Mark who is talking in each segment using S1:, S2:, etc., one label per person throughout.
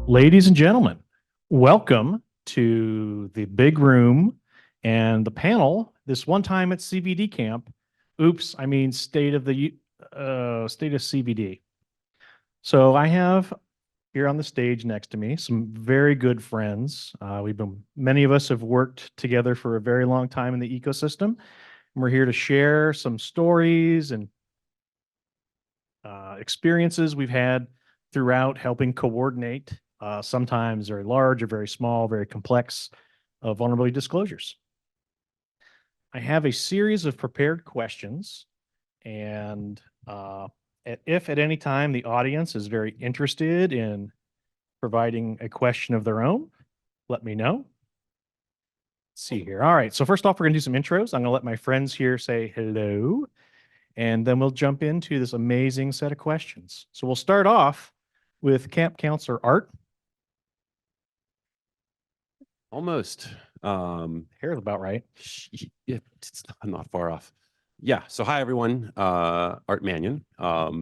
S1: Ladies and gentlemen, welcome to the big room and the panel. This one time at CVD camp. Oops, I mean state of CVD. So I have here on the stage next to me some very good friends. Many of us have worked together for a very long time in the ecosystem. And we're here to share some stories and experiences we've had throughout helping coordinate sometimes very large or very small, very complex vulnerability disclosures. I have a series of prepared questions, and if at any time the audience is very interested in providing a question of their own, let me know. Let's see here. All right, so first off, we're gonna do some intros. I'm gonna let my friends here say hello, and then we'll jump into this amazing set of questions. So we'll start off with Camp Counselor Art.
S2: Almost.
S1: Hair's about right.
S2: Yeah, it's not far off. Yeah. So hi everyone. Art Manion. A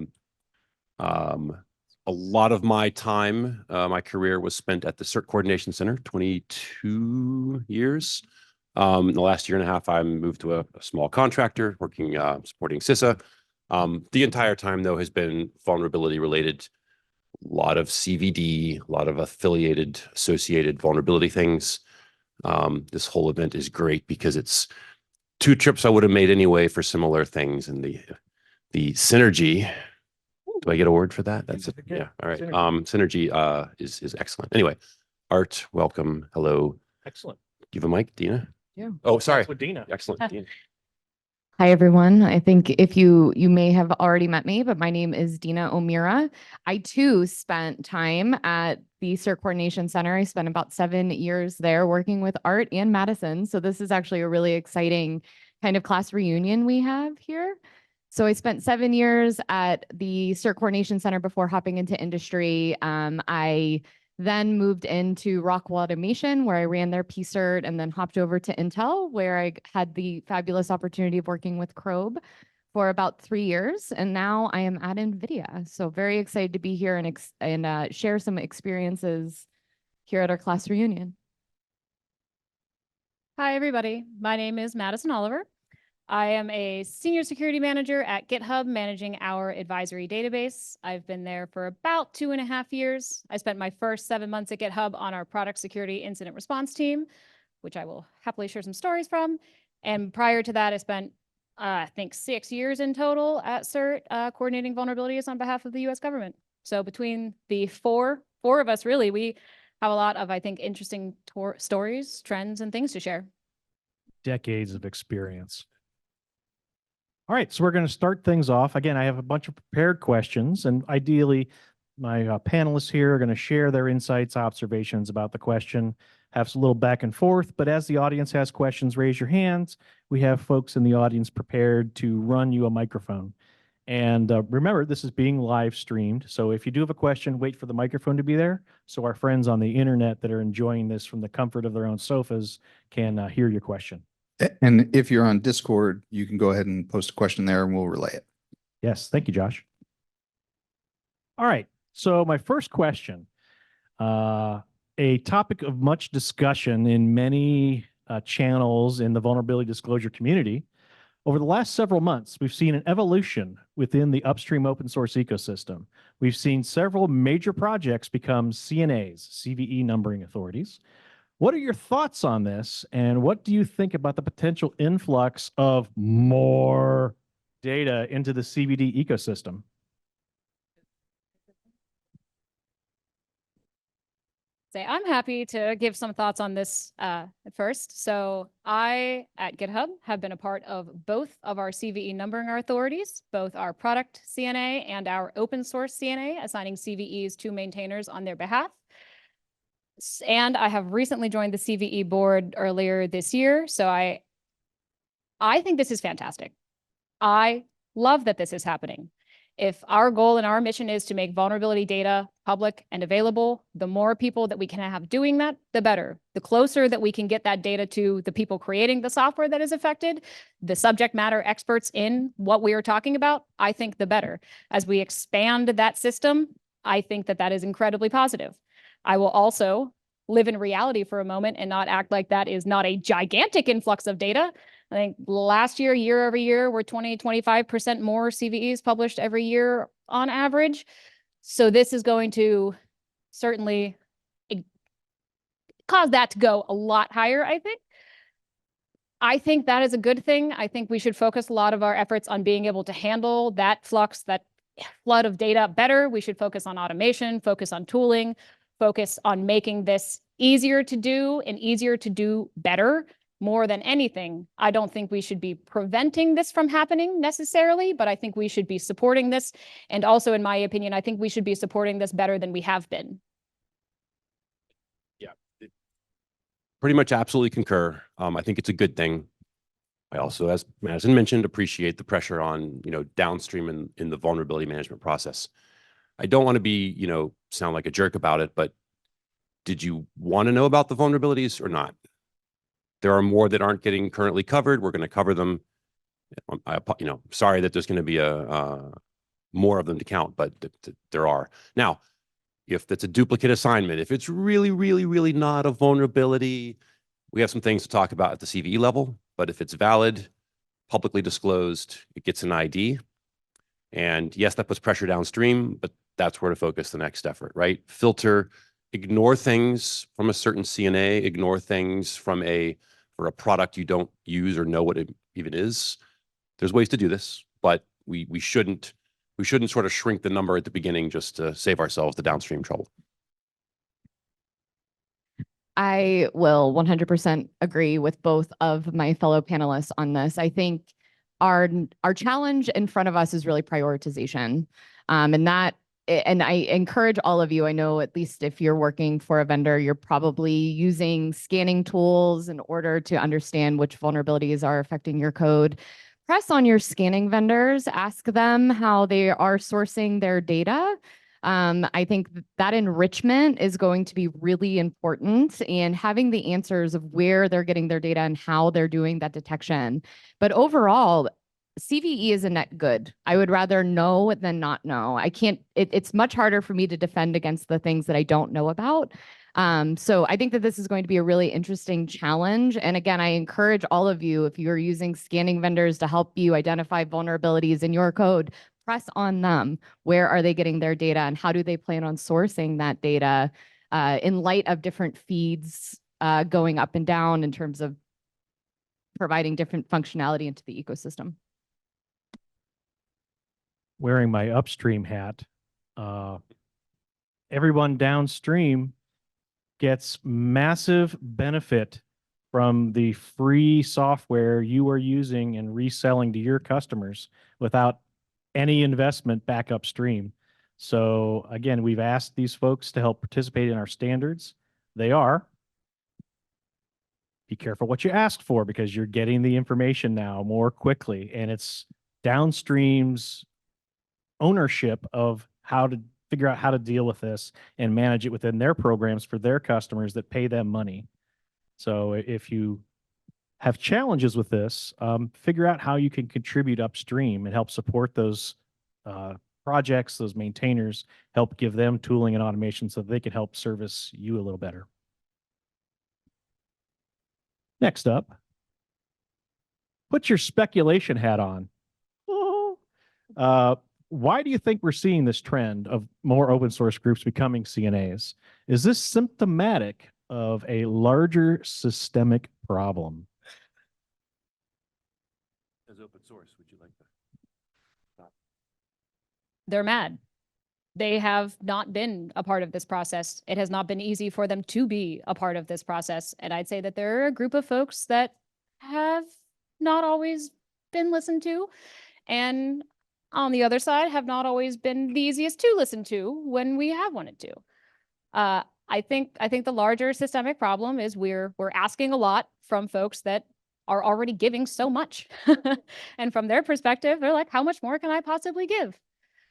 S2: lot of my time, my career was spent at the CERT Coordination Center, 22 years. In the last year and a half, I moved to a small contractor working supporting CISA. The entire time though has been vulnerability related. A lot of CVD, a lot of associated vulnerability things. This whole event is great because it's two trips I would have made anyway for similar things, and the synergy. Do I get a word for that? That's it. Yeah. All right. Synergy is excellent. Anyway, Art, welcome. Hello.
S1: Excellent.
S2: Do you have a mic, Deana?
S3: Yeah.
S2: Oh, sorry.
S1: With Deana.
S2: Excellent. Deana.
S3: Hi, everyone. I think if you may have already met me, but my name is Deana O'Meara. I too spent time at the CERT Coordination Center. I spent about 7 years there working with Art and Madison. So this is actually a really exciting kind of class reunion we have here. So I spent 7 years at the CERT Coordination Center before hopping into industry. I then moved into Rockwell Automation, where I ran their PSIRT, and then hopped over to Intel, where I had the fabulous opportunity of working with CRob for about 3 years. And now I am at NVIDIA. So very excited to be here and share some experiences here at our class reunion.
S4: Hi, everybody. My name is Madison Oliver. I am a senior security manager at GitHub, managing our advisory database. I've been there for about 2.5 years. I spent my first 7 months at GitHub on our product security incident response team, which I will happily share some stories from. And prior to that, I spent, I think, 6 years in total at CERT, coordinating vulnerabilities on behalf of the US government. So between the four of us, really, we have a lot of, I think, interesting stories, trends, and things to share.
S1: Decades of experience. All right, so we're going to start things off. Again, I have a bunch of prepared questions, and ideally, my panelists here are going to share their insights, observations about the question, have a little back and forth. But as the audience has questions, raise your hands. We have folks in the audience prepared to run you a microphone. And remember, this is being live streamed. So if you do have a question, wait for the microphone to be there, so our friends on the internet that are enjoying this from the comfort of their own sofas can hear your question.
S5: And if you're on Discord, you can go ahead and post a question there and we'll relay it.
S1: Yes, thank you, Josh. All right, so my first question, a topic of much discussion in many channels in the vulnerability disclosure community. Over the last several months, we've seen an evolution within the upstream open source ecosystem. We've seen several major projects become CNAs, CVE numbering authorities. What are your thoughts on this, and what do you think about the potential influx of more data into the CVD ecosystem?
S4: I'm happy to give some thoughts on this at first. So I, at GitHub, have been a part of both of our CVE numbering authorities, both our product CNA and our open source CNA, assigning CVEs to maintainers on their behalf. And I have recently joined the CVE board earlier this year. So I think this is fantastic. I love that this is happening. If our goal and our mission is to make vulnerability data public and available, the more people that we can have doing that, the better. The closer that we can get that data to the people creating the software that is affected, the subject matter experts in what we are talking about, I think the better. As we expand that system, I think that that is incredibly positive. I will also live in reality for a moment and not act like that is not a gigantic influx of data. I think last year, year over year, we're 25% more CVEs published every year on average. So this is going to certainly cause that to go a lot higher, I think. I think that is a good thing. I think we should focus a lot of our efforts on being able to handle that flux, that flood of data better. We should focus on automation, focus on tooling, focus on making this easier to do and easier to do better. More than anything, I don't think we should be preventing this from happening necessarily, but I think we should be supporting this. And also, in my opinion, I think we should be supporting this better than we have been.
S2: Yeah, pretty much absolutely concur. I think it's a good thing. I also, as Madison mentioned, appreciate the pressure on, downstream in the vulnerability management process. I don't want to be, sound like a jerk about it, but did you want to know about the vulnerabilities or not? There are more that aren't getting currently covered. We're going to cover them. Sorry that there's going to be more of them to count, but there are. Now, if that's a duplicate assignment, if it's really, really, really not a vulnerability, we have some things to talk about at the CVE level. But if it's valid, publicly disclosed, it gets an ID. And yes, that puts pressure downstream, but that's where to focus the next effort, right? Filter, ignore things from a certain CNA, ignore things for a product you don't use or know what it even is. There's ways to do this, but we shouldn't sort of shrink the number at the beginning just to save ourselves the downstream trouble.
S3: I will 100% agree with both of my fellow panelists on this. I think our challenge in front of us is really prioritization. And I encourage all of you, I know at least if you're working for a vendor, you're probably using scanning tools in order to understand which vulnerabilities are affecting your code. Press on your scanning vendors, ask them how they are sourcing their data. I think that enrichment is going to be really important, and having the answers of where they're getting their data and how they're doing that detection. But overall, CVE is a net good. I would rather know than not know. It's much harder for me to defend against the things that I don't know about. So I think that this is going to be a really interesting challenge. And again, I encourage all of you, if you're using scanning vendors to help you identify vulnerabilities in your code, press on them. Where are they getting their data and how do they plan on sourcing that data in light of different feeds going up and down in terms of providing different functionality into the ecosystem?
S1: Wearing my upstream hat, everyone downstream gets massive benefit from the free software you are using and reselling to your customers without any investment back upstream. So again, we've asked these folks to help participate in our standards. They are. Be careful what you asked for, because you're getting the information now more quickly, and it's downstream's ownership of how to figure out how to deal with this and manage it within their programs for their customers that pay them money. So if you have challenges with this, figure out how you can contribute upstream and help support those projects, those maintainers, help give them tooling and automation so they can help service you a little better. Next up, put your speculation hat on. Why do you think we're seeing this trend of more open source groups becoming CNAs? Is this symptomatic of a larger systemic problem?
S2: As open source, would you like to?
S4: They're mad. They have not been a part of this process. It has not been easy for them to be a part of this process. And I'd say that there are a group of folks that have not always been listened to, and on the other side have not always been the easiest to listen to when we have wanted to. I think the larger systemic problem is we're asking a lot from folks that are already giving so much. And from their perspective, they're like, how much more can I possibly give?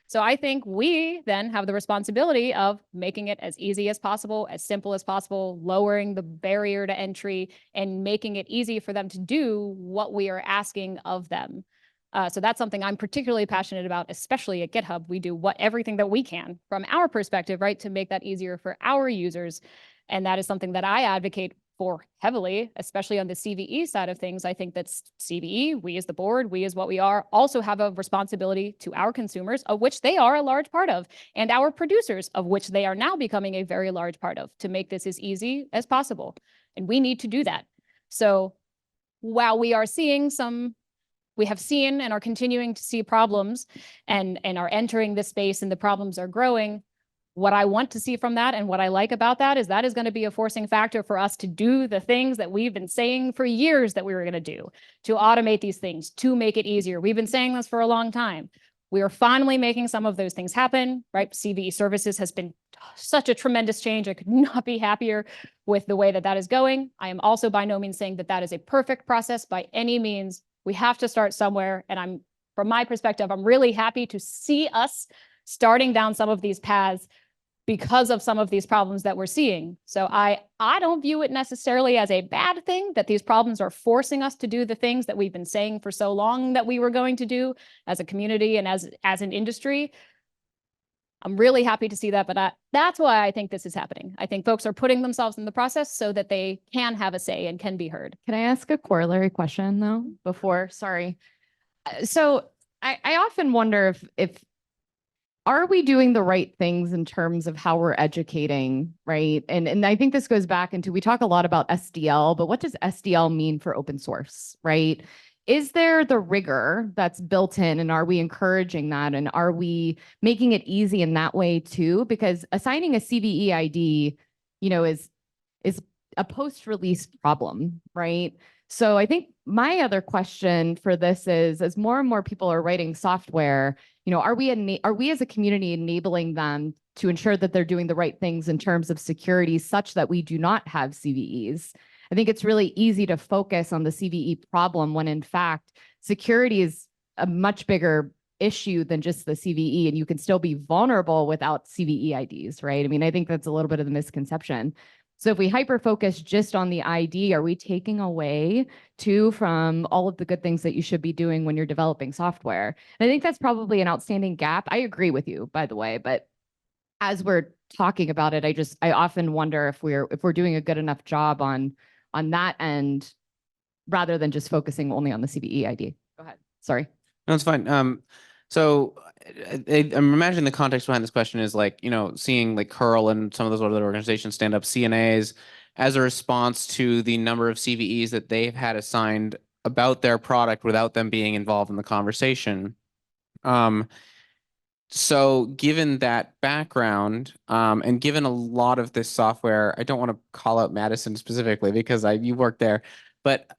S4: So I think we then have the responsibility of making it as easy as possible, as simple as possible, lowering the barrier to entry and making it easy for them to do what we are asking of them. So that's something I'm particularly passionate about, especially at GitHub. We do everything that we can from our perspective, right, to make that easier for our users. And that is something that I advocate for heavily, especially on the CVE side of things. I think that CVE, we as the board, we as what we are, also have a responsibility to our consumers, of which they are a large part of, and our producers, of which they are now becoming a very large part of, to make this as easy as possible. And we need to do that. So while we are seeing we have seen and are continuing to see problems and are entering this space and the problems are growing, what I want to see from that and what I like about that is going to be a forcing factor for us to do the things that we've been saying for years that we were going to do, to automate these things, to make it easier. We've been saying this for a long time. We are finally making some of those things happen, right? CVE Services has been such a tremendous change. I could not be happier with the way that that is going. I am also by no means saying that that is a perfect process by any means. We have to start somewhere. And from my perspective, I'm really happy to see us starting down some of these paths because of some of these problems that we're seeing. So I don't view it necessarily as a bad thing that these problems are forcing us to do the things that we've been saying for so long that we were going to do as a community and as an industry. I'm really happy to see that, but that's why I think this is happening. I think folks are putting themselves in the process so that they can have a say and can be heard.
S3: Can I ask a corollary question though, before, sorry. So I often wonder if are we doing the right things in terms of how we're educating, right? And I think this goes back into, we talk a lot about SDL, but what does SDL mean for open source, right? Is there the rigor that's built in, and are we encouraging that? And are we making it easy in that way too? Because assigning a CVE ID, is a post-release problem, right? So I think my other question for this is, as more and more people are writing software, are we as a community enabling them to ensure that they're doing the right things in terms of security such that we do not have CVEs? I think it's really easy to focus on the CVE problem when in fact, security is a much bigger issue than just the CVE, and you can still be vulnerable without CVE IDs, right? I mean, I think that's a little bit of the misconception. So if we hyper-focus just on the ID, are we taking away too from all of the good things that you should be doing when you're developing software? And I think that's probably an outstanding gap. I agree with you, by the way, but as we're talking about it, I often wonder if we're doing a good enough job on that end, rather than just focusing only on the CVE ID. Go ahead. Sorry.
S6: No, it's fine. So I'm imagining the context behind this question is like, seeing like Curl and some of those other organizations stand up CNAs as a response to the number of CVEs that they've had assigned about their product without them being involved in the conversation. So given that background, and given a lot of this software, I don't want to call out Madison specifically because you work there, but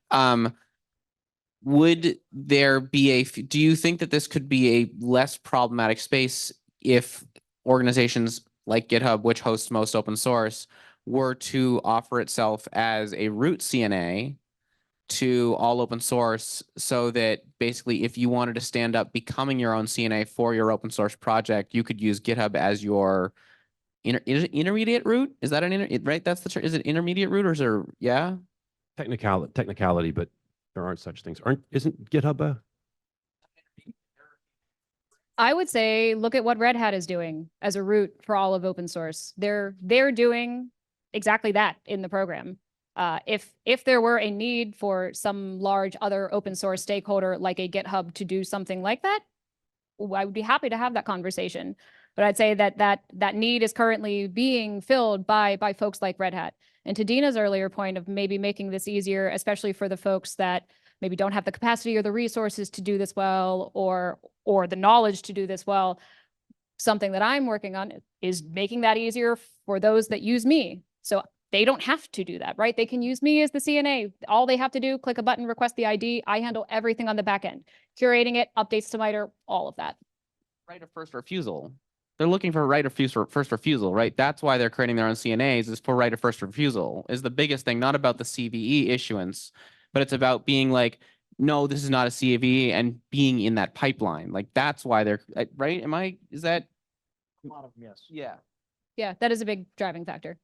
S6: would there be do you think that this could be a less problematic space if organizations like GitHub, which hosts most open source, were to offer itself as a root CNA to all open source, so that basically if you wanted to stand up becoming your own CNA for your open source project, you could use GitHub as your intermediate root? Is that right? That's the term. Is it intermediate root or is there, yeah?
S2: Technicality, but there aren't such things. Isn't GitHub a?
S4: I would say, look at what Red Hat is doing as a root for all of open source. They're doing exactly that in the program. If there were a need for some large other open source stakeholder like a GitHub to do something like that, I would be happy to have that conversation. But I'd say that need is currently being filled by folks like Red Hat. And to Deana's earlier point of maybe making this easier, especially for the folks that maybe don't have the capacity or the resources to do this well, or the knowledge to do this well, something that I'm working on is making that easier for those that use me. So they don't have to do that, right? They can use me as the CNA. All they have to do, click a button, request the ID. I handle everything on the back end, curating it, updates to MITRE, all of that.
S6: Right of first refusal. They're looking for right of first refusal, right? That's why they're creating their own CNAs, is for right of first refusal, is the biggest thing, not about the CVE issuance, but it's about being like, no, this is not a CVE, and being in that pipeline. Like that's why they're, right? Is that?
S1: A lot of them, yes.
S6: Yeah.
S4: Yeah, that is a big driving factor.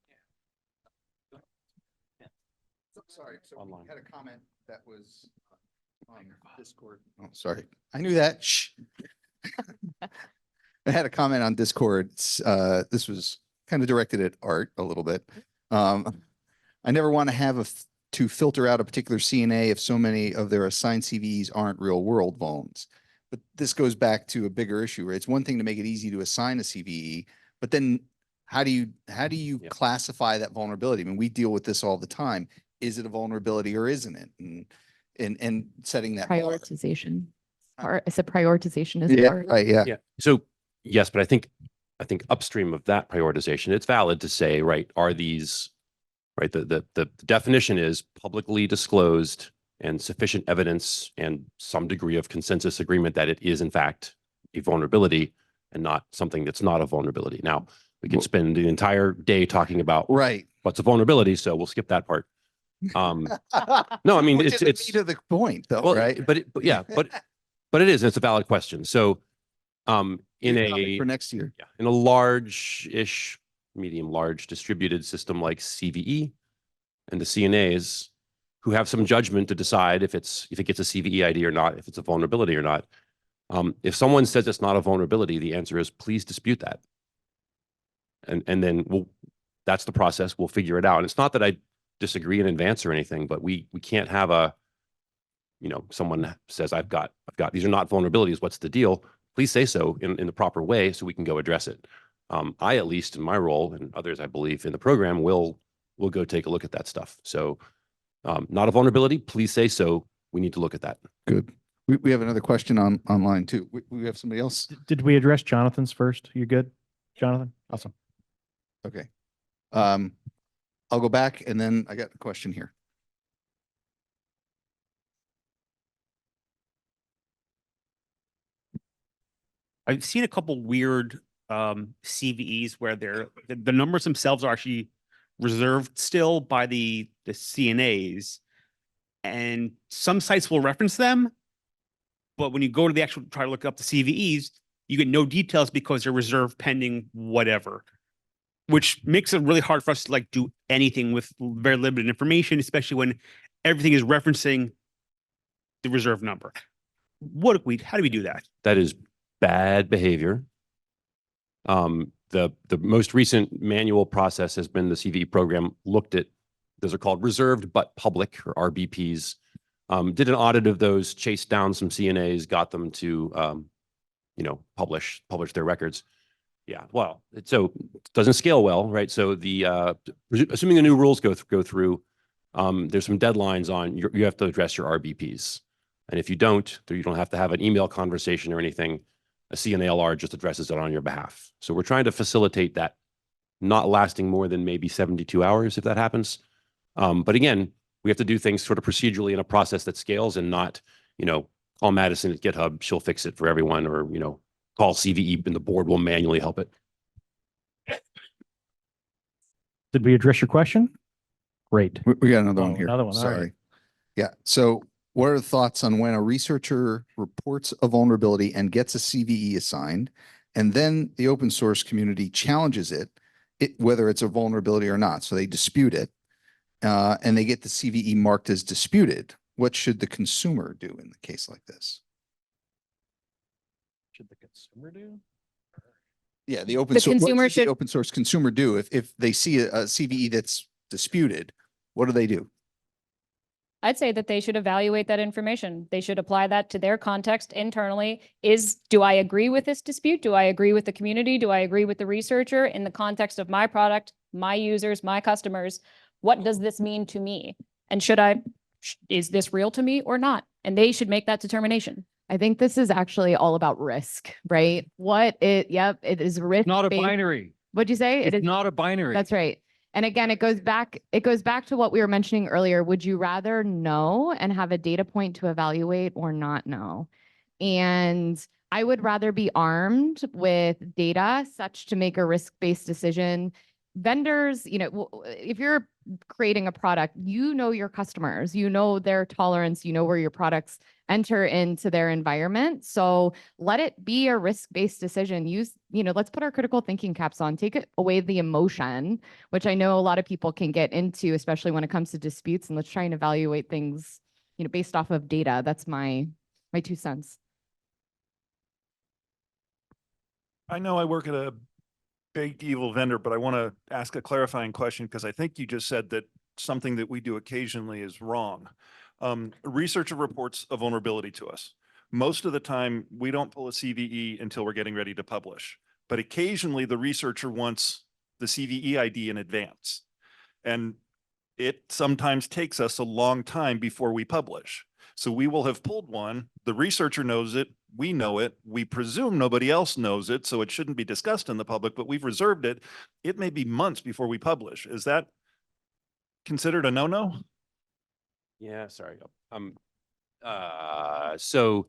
S5: Sorry, so
S2: Online.
S5: we had a comment that was Discord. Oh, sorry. I knew that. Shh. I had a comment on Discord. This was kind of directed at Art a little bit. I never want to have to filter out a particular CNA if so many of their assigned CVEs aren't real world vulns. But this goes back to a bigger issue, right? It's one thing to make it easy to assign a CVE, but then how do you
S2: Yeah.
S5: classify that vulnerability? I mean, we deal with this all the time. Is it a vulnerability or isn't it? And setting that bar.
S3: Prioritization. It's a prioritization is
S5: Yeah,
S3: part.
S5: right, yeah.
S2: Yeah. So yes, but I think upstream of that prioritization, it's valid to say, right, are these, right, the definition is publicly disclosed and sufficient evidence and some degree of consensus agreement that it is in fact a vulnerability and not something that's not a vulnerability. Now, we can
S5: Well-
S2: spend the entire day talking about
S5: Right.
S2: what's a vulnerability, so we'll skip that part. No, I mean,
S5: Which
S2: it's,
S5: is the
S2: it's,
S5: meat of the point though,
S2: well,
S5: right?
S2: but yeah, but it is, it's a valid question. So, in
S5: Good topic
S2: a,
S5: for next year.
S2: yeah, in a large-ish, medium-large distributed system like CVE and the CNAs who have some judgment to decide if it gets a CVE ID or not, if it's a vulnerability or not. If someone says it's not a vulnerability, the answer is please dispute that. And then that's the process. We'll figure it out. And it's not that I disagree in advance or anything, but we can't have someone says, I've got, these are not vulnerabilities. What's the deal? Please say so in the proper way so we can go address it. I, at least in my role, and others, I believe, in the program will go take a look at that stuff. So not a vulnerability, please say so. We need to look at that.
S5: Good. We have another question online too. We have somebody else?
S1: Did we address Jonathan's first? You good, Jonathan? Awesome.
S5: Okay. I'll go back and then I got a question here.
S7: I've seen a couple weird CVEs where the numbers themselves are actually reserved still by the CNAs, and some sites will reference them, but when you go to the actual try to look up the CVEs, you get no details because they're reserved pending whatever, which makes it really hard for us to like do anything with very limited information, especially when everything is referencing the reserve number. How do we do that?
S2: That is bad behavior. The most recent manual process has been the CVE program looked at, those are called reserved but public, or RBPs. Did an audit of those, chased down some CNAs, got them to publish their records. Yeah, well, so it doesn't scale well, right? So assuming the new rules go through, there's some deadlines on you have to address your RBPs. And if you don't have to have an email conversation or anything. A CNALR just addresses it on your behalf. So we're trying to facilitate that not lasting more than maybe 72 hours if that happens. But again, we have to do things sort of procedurally in a process that scales and not, call Madison at GitHub, she'll fix it for everyone, or, call CVE and the board will manually help it.
S1: Did we address your question? Great.
S5: We got another one
S1: Oh,
S5: here.
S1: another one, all right.
S5: Sorry. Yeah. So what are the thoughts on when a researcher reports a vulnerability and gets a CVE assigned, and then the open source community challenges it, whether it's a vulnerability or not? So they dispute it, and they get the CVE marked as disputed. What should the consumer do in the case like this?
S1: Should the consumer do?
S5: Yeah, the open
S4: The
S5: source.
S4: consumer should-
S5: Open source consumer do if they see a CVE that's disputed? What do they do?
S4: I'd say that they should evaluate that information. They should apply that to their context internally. Do I agree with this dispute? Do I agree with the community? Do I agree with the researcher in the context of my product, my users, my customers? What does this mean to me? And is this real to me or not? And they should make that determination.
S3: I think this is actually all about risk, right? It is risk.
S8: Not a binary.
S3: What'd you say?
S8: It's not a binary.
S3: That's right. And again, it goes back to what we were mentioning earlier. Would you rather know and have a data point to evaluate or not know? And I would rather be armed with data such to make a risk-based decision. Vendors, if you're creating a product, your customers, their tolerance, where your products enter into their environment. So let it be a risk-based decision. Let's put our critical thinking caps on, take it away the emotion, which I know a lot of people can get into, especially when it comes to disputes. And let's try and evaluate things based off of data. That's my 2 cents.
S8: I know I work at a big evil vendor, but I want to ask a clarifying question because I think you just said that something that we do occasionally is wrong. Researcher reports a vulnerability to us. Most of the time, we don't pull a CVE until we're getting ready to publish. But occasionally, the researcher wants the CVE ID in advance. And it sometimes takes us a long time before we publish. So we will have pulled one, the researcher knows it, we know it, we presume nobody else knows it, so it shouldn't be discussed in the public, but we've reserved it. It may be months before we publish. Is that considered a no-no?
S2: Yeah, sorry. So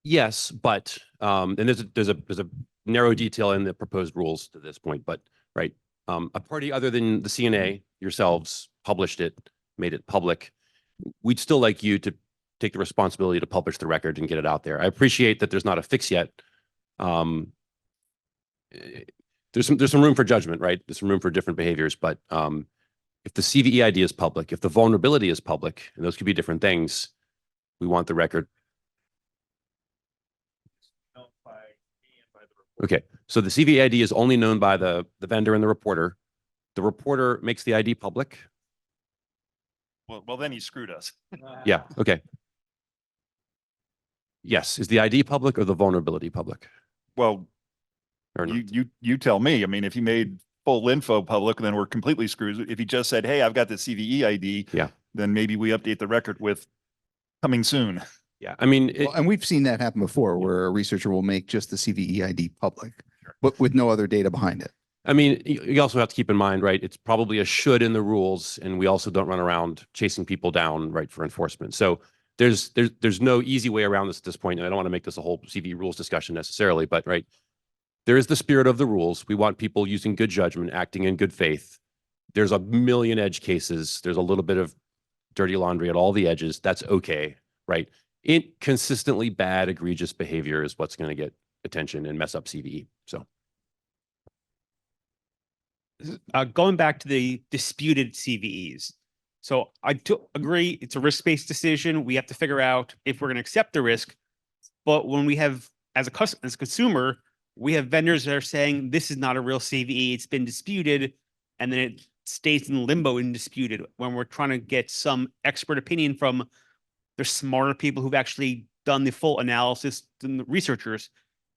S2: yes, but and there's a narrow detail in the proposed rules to this point, but right. A party other than the CNA, yourselves, published it, made it public. We'd still like you to take the responsibility to publish the record and get it out there. I appreciate that there's not a fix yet. There's some room for judgment, right? There's some room for different behaviors, but if the CVE ID is public, if the vulnerability is public, and those could be different things, we want the record. Okay, so the CVE ID is only known by the vendor and the reporter. The reporter makes the ID public.
S8: Well, then he screwed us.
S2: Yeah, okay. Yes, is the ID public or the vulnerability public?
S8: Well,
S2: Or not?
S8: you tell me. I mean, if he made full info public, then we're completely screwed. If he just said, hey, I've got the CVE ID,
S2: Yeah.
S8: then maybe we update the record with coming soon.
S2: Yeah, I mean,
S5: Well, and we've seen that happen before where a researcher will make just the CVE ID public, but with no other data behind it.
S2: I mean, you also have to keep in mind, right? It's probably a should in the rules, and we also don't run around chasing people down, right, for enforcement. So there's no easy way around this at this point, and I don't want to make this a whole CVE rules discussion necessarily, but right, there is the spirit of the rules. We want people using good judgment, acting in good faith. There's a million edge cases. There's a little bit of dirty laundry at all the edges. That's okay, right? Inconsistently bad, egregious behavior is what's going to get attention and mess up CVE. So.
S7: Going back to the disputed CVEs. So I do agree it's a risk-based decision. We have to figure out if we're going to accept the risk. But when we have, as a consumer, we have vendors that are saying this is not a real CVE, it's been disputed, and then it stays in limbo and disputed when we're trying to get some expert opinion from the smarter people who've actually done the full analysis than the researchers.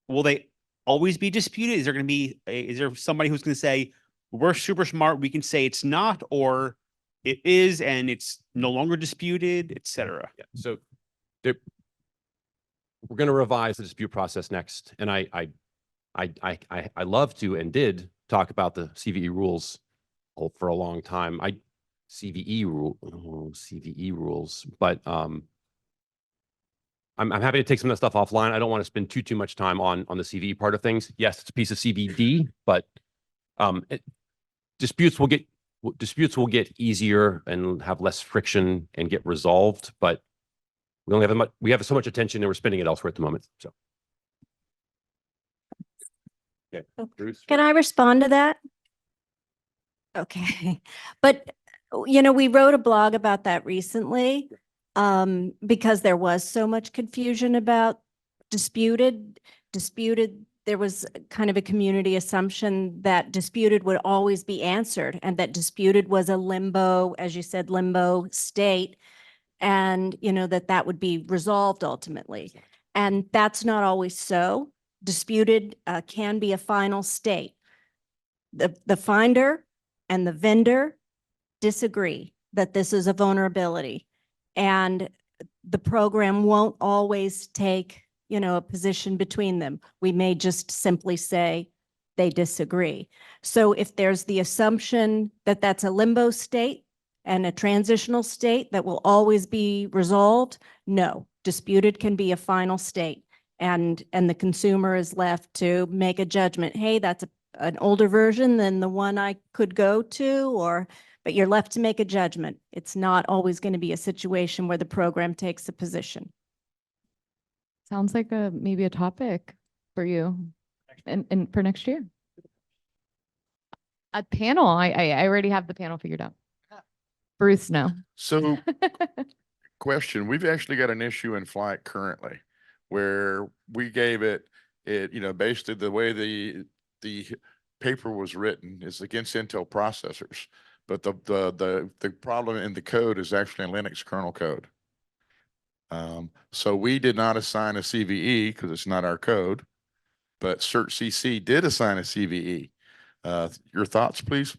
S7: Will they always be disputed? Is there going to be is there somebody who's going to say, we're super smart, we can say it's not, or it is, and it's no longer disputed, et cetera?
S2: Yeah. So we're going to revise the dispute process next. And I love to and did talk about the CVE rules for a long time. CVE rules, but I'm happy to take some of that stuff offline. I don't want to spend too much time on the CVE part of things. Yes, it's a piece of CVD, but disputes will get easier and have less friction and get resolved, but we only have we have so much attention and we're spending it elsewhere at the moment. So. Okay. Bruce?
S9: Can I respond to that? Okay, but we wrote a blog about that recently because there was so much confusion about disputed. There was kind of a community assumption that disputed would always be answered and that disputed was a limbo, as you said, limbo state, and that would be resolved ultimately. And that's not always so. Disputed can be a final state. The finder and the vendor disagree that this is a vulnerability, and the program won't always take a position between them. We may just simply say they disagree. So if there's the assumption that that's a limbo state and a transitional state that will always be resolved, no, disputed can be a final state. And the consumer is left to make a judgment. Hey, that's an older version than the one I could go to, but you're left to make a judgment. It's not always going to be a situation where the program takes a position.
S3: Sounds like maybe a topic for you and for next year. A panel. I already have the panel figured out. Bruce, no.
S10: So question, we've actually got an issue in flight currently where we gave it, basically the way the paper was written is against Intel processors. But the problem in the code is actually in Linux kernel code. So we did not assign a CVE because it's not our code, but CERT CC did assign a CVE. Your thoughts, please?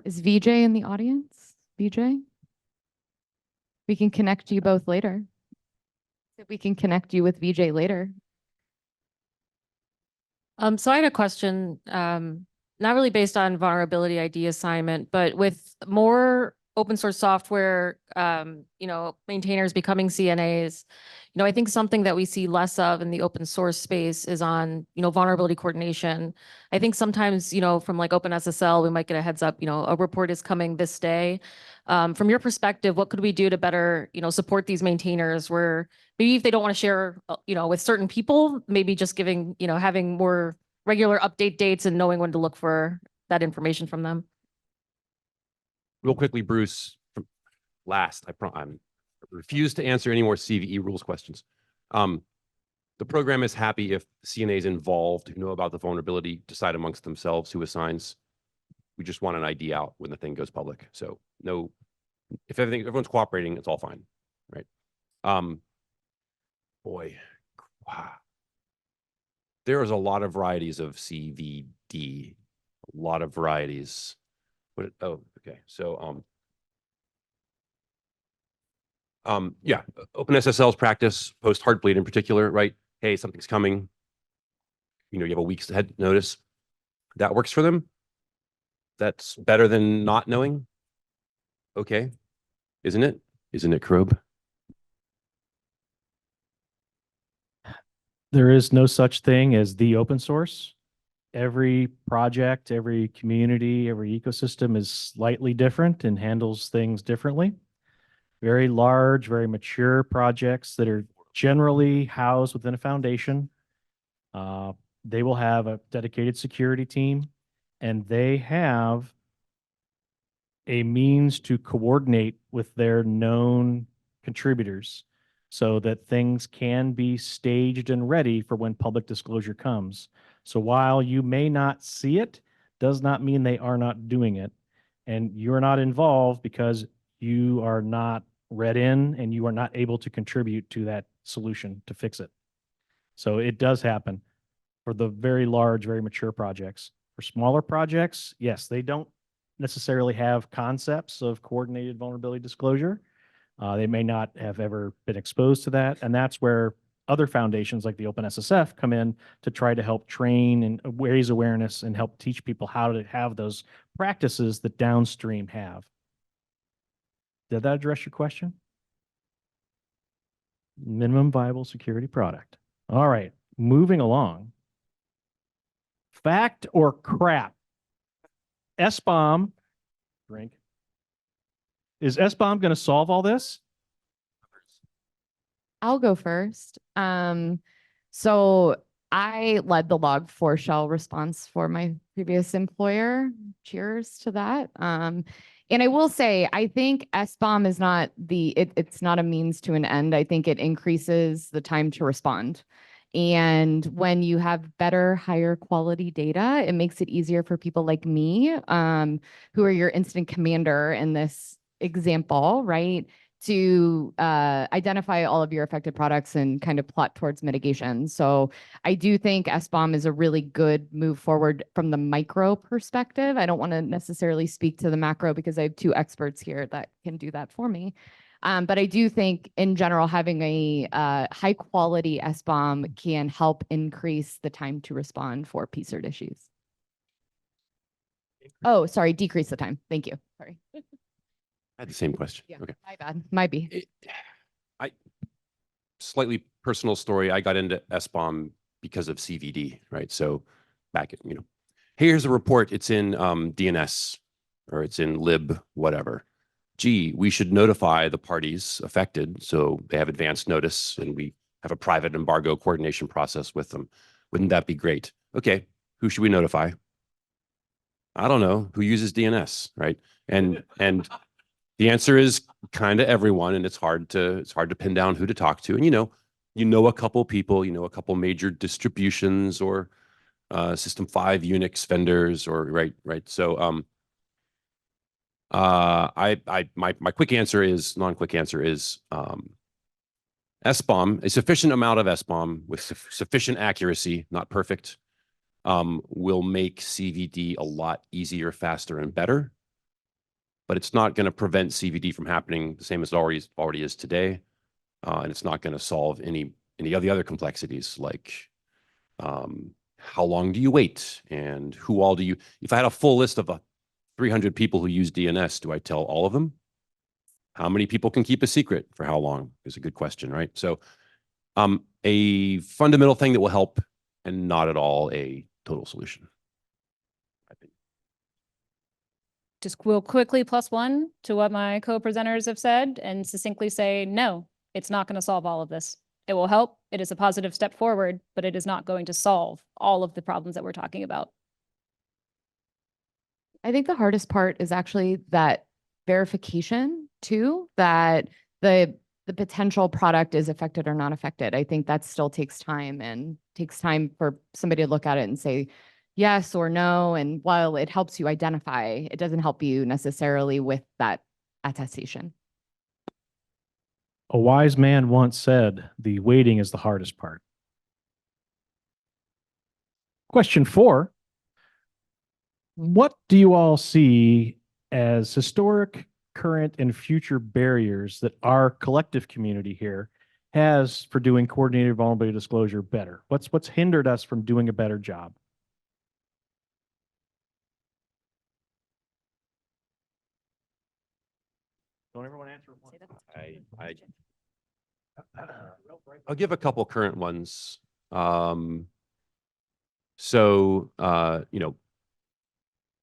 S3: Is VJ in the audience? VJ? We can connect you both later. We can connect you with VJ later.
S11: So I had a question, not really based on vulnerability ID assignment, but with more open source software, maintainers becoming CNAs, I think something that we see less of in the open source space is on, vulnerability coordination. I think sometimes, from like OpenSSL, we might get a heads up, a report is coming this day. From your perspective, what could we do to better, support these maintainers where maybe if they don't want to share, with certain people, maybe just giving, having more regular update dates and knowing when to look for that information from them?
S2: Real quickly, Bruce, from last, I refuse to answer any more CVE rules questions. The program is happy if CNAs involved who know about the vulnerability decide amongst themselves who assigns. We just want an ID out when the thing goes public. So no, if everyone's cooperating, it's all fine, right? Boy, wow. There is a lot of varieties of CVD, a lot of varieties. Okay. So, yeah, OpenSSL's practice, post Heartbleed in particular, right? Hey, something's coming. You have a week's ahead notice. That works for them. That's better than not knowing. Okay. Isn't it? Isn't it, CRob?
S1: There is no such thing as the open source. Every project, every community, every ecosystem is slightly different and handles things differently. Very large, very mature projects that are generally housed within a foundation. They will have a dedicated security team, and they have a means to coordinate with their known contributors so that things can be staged and ready for when public disclosure comes. So while you may not see it, does not mean they are not doing it. And you're not involved because you are not read in and you are not able to contribute to that solution to fix it. So it does happen for the very large, very mature projects. For smaller projects, yes, they don't necessarily have concepts of coordinated vulnerability disclosure. They may not have ever been exposed to that. And that's where other foundations like the OpenSSF come in to try to help train and raise awareness and help teach people how to have those practices that downstream have. Did that address your question? Minimum viable security product. All right, moving along. Fact or crap? SBOM, drink. Is SBOM going to solve all this?
S3: I'll go first. So I led the Log4 shell response for my previous employer. Cheers to that. And I will say, I think SBOM is not it's not a means to an end. I think it increases the time to respond. And when you have better, higher quality data, it makes it easier for people like me, who are your incident commander in this example, right? To identify all of your affected products and kind of plot towards mitigation. So I do think SBOM is a really good move forward from the micro perspective. I don't want to necessarily speak to the macro because I have two experts here that can do that for me. But I do think in general, having a high quality SBOM can help increase the time to respond for PSIRT issues. Oh, sorry, decrease the time. Thank you. Sorry.
S2: I had the same question.
S3: Yeah,
S2: Okay.
S3: my bad. Might be.
S2: Slightly personal story. I got into SBOM because of CVD, right? So back at, here's a report. It's in DNS or it's in lib, whatever. Gee, we should notify the parties affected so they have advance notice and we have a private embargo coordination process with them. Wouldn't that be great? Okay, who should we notify? I don't know, who uses DNS, right? And the answer is kind of everyone, and it's hard to pin down who to talk to. And you know a couple people, a couple major distributions or System 5 Unix vendors, or right. So my quick answer is, non-quick answer is SBOM, a sufficient amount of SBOM with sufficient accuracy, not perfect, will make CVD a lot easier, faster, and better. But it's not going to prevent CVD from happening the same as it already is today, and it's not going to solve any of the other complexities, like how long do you wait, and who all do you? If I had a full list of 300 people who use DNS, do I tell all of them? How many people can keep a secret for how long is a good question, right? So a fundamental thing that will help, and not at all a total solution.
S4: Just will quickly +1 to what my co-presenters have said and succinctly say, no, it's not going to solve all of this. It will help. It is a positive step forward, but it is not going to solve all of the problems that we're talking about.
S3: I think the hardest part is actually that verification too, that the potential product is affected or not affected. I think that still takes time, and takes time for somebody to look at it and say yes or no. And while it helps you identify, it doesn't help you necessarily with that attestation.
S1: A wise man once said, the waiting is the hardest part. Question 4. What do you all see as historic, current, and future barriers that our collective community here has for doing coordinated vulnerability disclosure better? What's hindered us from doing a better job? Don't everyone answer at once.
S2: I'll give a couple current ones.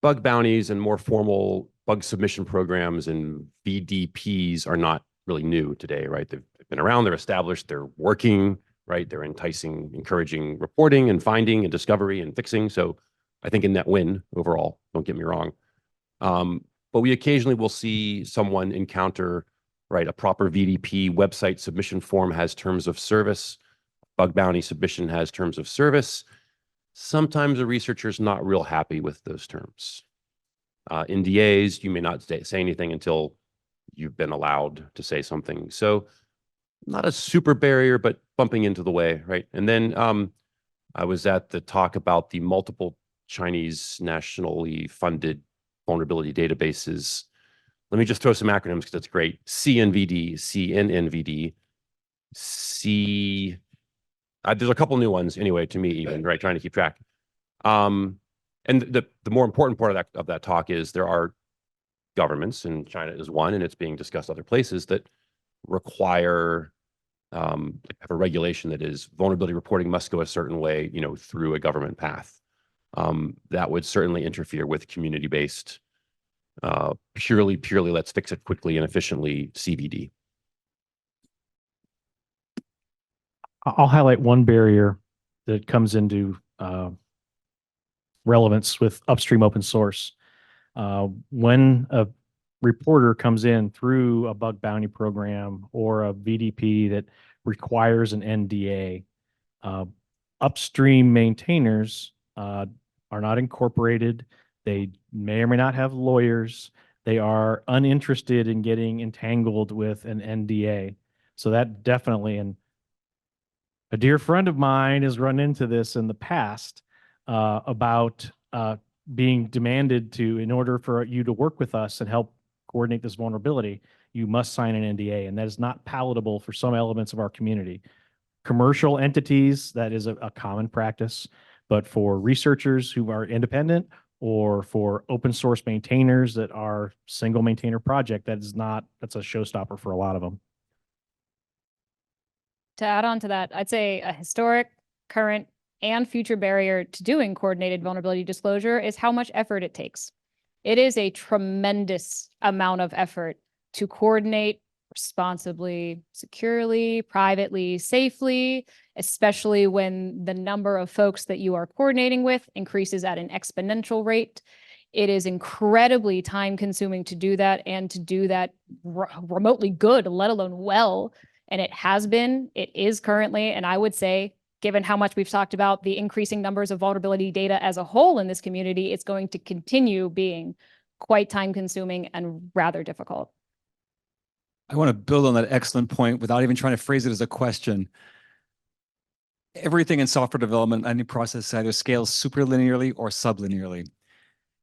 S2: Bug bounties and more formal bug submission programs and VDPs are not really new today, right? They've been around, they're established, they're working, right? They're encouraging reporting and finding and discovery and fixing. So I think a net win overall, don't get me wrong. But we occasionally will see someone encounter, right, a proper VDP website submission form has terms of service, bug bounty submission has terms of service. Sometimes a researcher's not real happy with those terms. NDAs, you may not say anything until you've been allowed to say something. So not a super barrier, but bumping into the way, right? And then I was at the talk about the multiple Chinese nationally funded vulnerability databases. Let me just throw some acronyms because that's great. CNVD, CNNVD, there's a couple new ones anyway to me, even, right? Trying to keep track. And the more important part of that talk is there are governments, and China is one, and it's being discussed other places, that require have a regulation that is vulnerability reporting must go a certain way, through a government path. That would certainly interfere with community-based, purely let's fix it quickly and efficiently CVD.
S1: I'll highlight one barrier that comes into relevance with upstream open source. When a reporter comes in through a bug bounty program or a VDP that requires an NDA, upstream maintainers are not incorporated. They may or may not have lawyers. They are uninterested in getting entangled with an NDA. So that definitely, and a dear friend of mine has run into this in the past about being demanded to, in order for you to work with us and help coordinate this vulnerability, you must sign an NDA. And that is not palatable for some elements of our community. Commercial entities, that is a common practice. But for researchers who are independent, or for open source maintainers that are single maintainer project, that's a showstopper for a lot of them.
S4: To add on to that, I'd say a historic, current, and future barrier to doing coordinated vulnerability disclosure is how much effort it takes. It is a tremendous amount of effort to coordinate responsibly, securely, privately, safely, especially when the number of folks that you are coordinating with increases at an exponential rate. It is incredibly time consuming to do that and to do that remotely good, let alone well. And it has been, it is currently, and I would say, given how much we've talked about the increasing numbers of vulnerability data as a whole in this community, it's going to continue being quite time consuming and rather difficult.
S12: I want to build on that excellent point without even trying to phrase it as a question. Everything in software development, any process either scales superlinearly or sublinearly.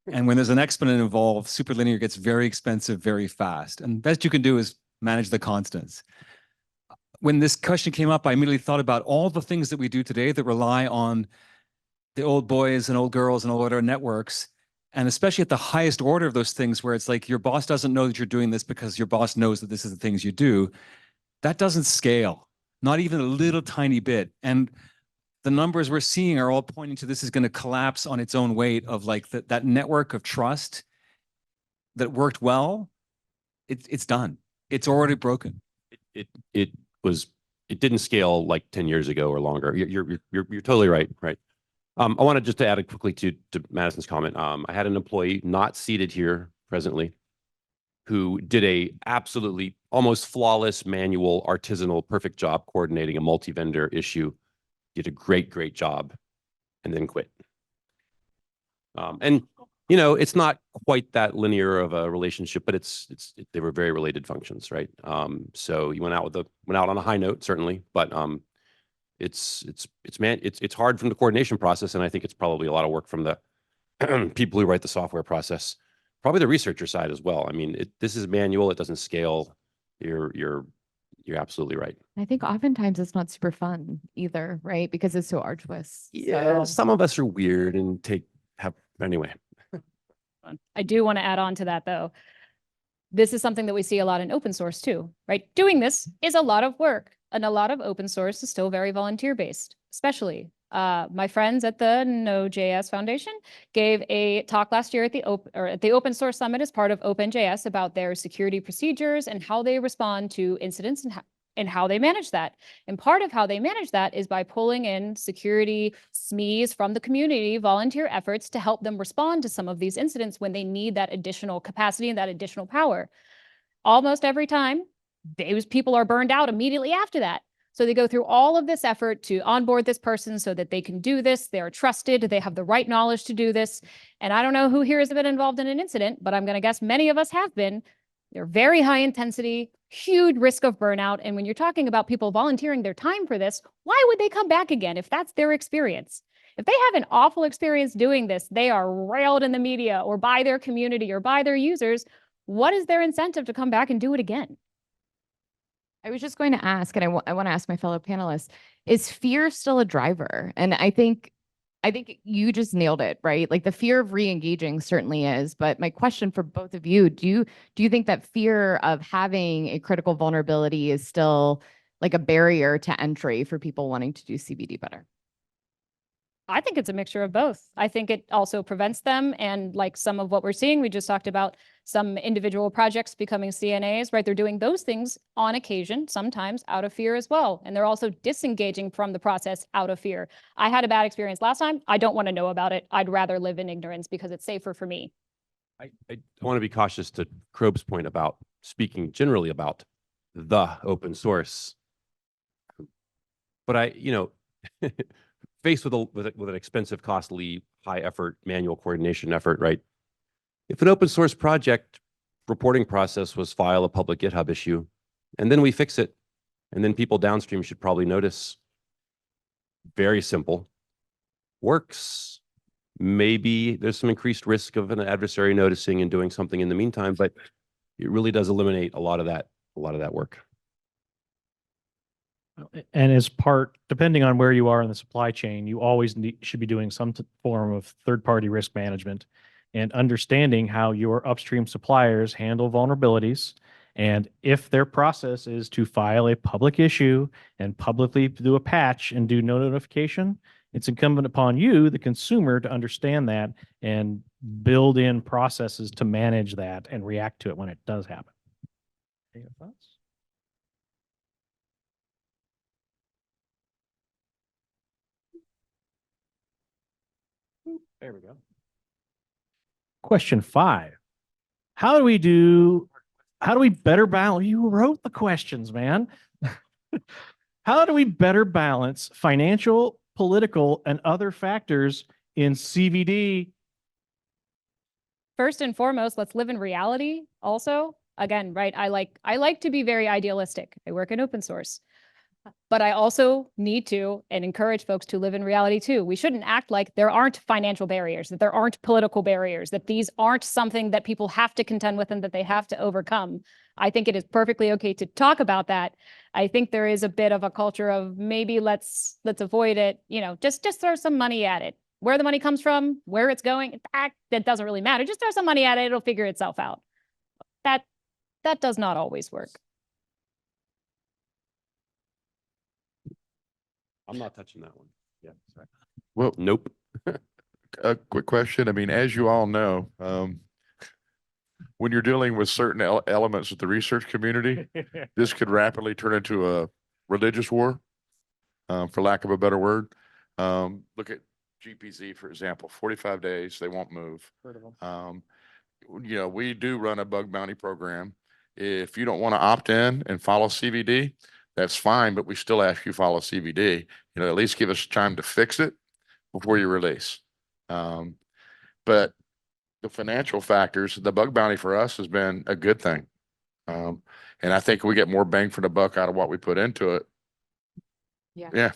S12: And when there's an exponent involved, superlinear gets very expensive very fast. And best you can do is manage the constants. When this question came up, I immediately thought about all the things that we do today that rely on the old boys and old girls and old order networks. And especially at the highest order of those things where it's like your boss doesn't know that you're doing this because your boss knows that this is the things you do. That doesn't scale, not even a little tiny bit. And the numbers we're seeing are all pointing to this is going to collapse on its own weight of like that network of trust that worked well. It's done. It's already broken.
S2: It didn't scale like 10 years ago or longer. You're totally right. Right. I wanted just to add quickly to Madison's comment. I had an employee not seated here presently who did a absolutely almost flawless manual, artisanal, perfect job coordinating a multi-vendor issue. Did a great job, and then quit. And you know, it's not quite that linear of a relationship, but they were very related functions, right? So you went out on a high note, certainly, but it's hard from the coordination process, and I think it's probably a lot of work from the people who write the software process, probably the researcher side as well. I mean, this is manual; it doesn't scale. You're absolutely right.
S3: I think oftentimes it's not super fun either, right? Because it's so arduous.
S2: Yeah,
S3: So
S2: some of us are weird and anyway.
S4: I do want to add on to that though. This is something that we see a lot in open source too, right? Doing this is a lot of work, and a lot of open source is still very volunteer based, especially my friends at the Node.js Foundation gave a talk last year at the Open Source Summit as part of OpenJS about their security procedures and how they respond to incidents and how they manage that. And part of how they manage that is by pulling in security SMEs from the community, volunteer efforts to help them respond to some of these incidents when they need that additional capacity and that additional power. Almost every time, those people are burned out immediately after that. So they go through all of this effort to onboard this person so that they can do this. They are trusted. They have the right knowledge to do this. And I don't know who here has been involved in an incident, but I'm going to guess many of us have been. They're very high intensity, huge risk of burnout. And when you're talking about people volunteering their time for this, why would they come back again if that's their experience? If they have an awful experience doing this, they are railed in the media or by their community or by their users. What is their incentive to come back and do it again?
S3: I was just going to ask, and I want to ask my fellow panelists, is fear still a driver? And I think you just nailed it, right? Like the fear of re-engaging certainly is, but my question for both of you, do you think that fear of having a critical vulnerability is still like a barrier to entry for people wanting to do CVD better?
S4: I think it's a mixture of both. I think it also prevents them. And like some of what we're seeing, we just talked about some individual projects becoming CNAs, right? They're doing those things on occasion, sometimes out of fear as well. And they're also disengaging from the process out of fear. I had a bad experience last time. I don't want to know about it. I'd rather live in ignorance because it's safer for me.
S2: I want to be cautious to CRoB's point about speaking generally about the open source. But faced with an expensive, costly, high effort manual coordination effort, right? If an open source project reporting process was file a public GitHub issue, and then we fix it, and then people downstream should probably notice. Very simple. Works. Maybe there's some increased risk of an adversary noticing and doing something in the meantime, but it really does eliminate a lot of that work.
S1: And as part, depending on where you are in the supply chain, you always should be doing some form of third-party risk management and understanding how your upstream suppliers handle vulnerabilities. And if their process is to file a public issue and publicly do a patch and do no notification, it's incumbent upon you, the consumer, to understand that and build in processes to manage that and react to it when it does happen. Any thoughts? There we go. Question 5. How do we better balance? You wrote the questions, man. How do we better balance financial, political, and other factors in CVD?
S4: First and foremost, let's live in reality also. Again, right, I like to be very idealistic. I work in open source. But I also need to and encourage folks to live in reality too. We shouldn't act like there aren't financial barriers, that there aren't political barriers, that these aren't something that people have to contend with and that they have to overcome. I think it is perfectly okay to talk about that. I think there is a bit of a culture of maybe let's avoid it, just throw some money at it. Where the money comes from, where it's going, in fact, that doesn't really matter. Just throw some money at it, it'll figure itself out. That does not always work.
S2: I'm not touching that one. Yeah, sorry.
S10: Well,
S2: Nope.
S10: a quick question. I mean, as you all know, when you're dealing with certain elements of the research community, this could rapidly turn into a religious war, for lack of a better word. Look at GPZ, for example, 45 days, they won't move. We do run a bug bounty program. If you don't want to opt in and follow CVD, that's fine, but we still ask you follow CVD, at least give us time to fix it before you release. But the financial factors, the bug bounty for us has been a good thing. And I think we get more bang for the buck out of what we put into it. Yeah.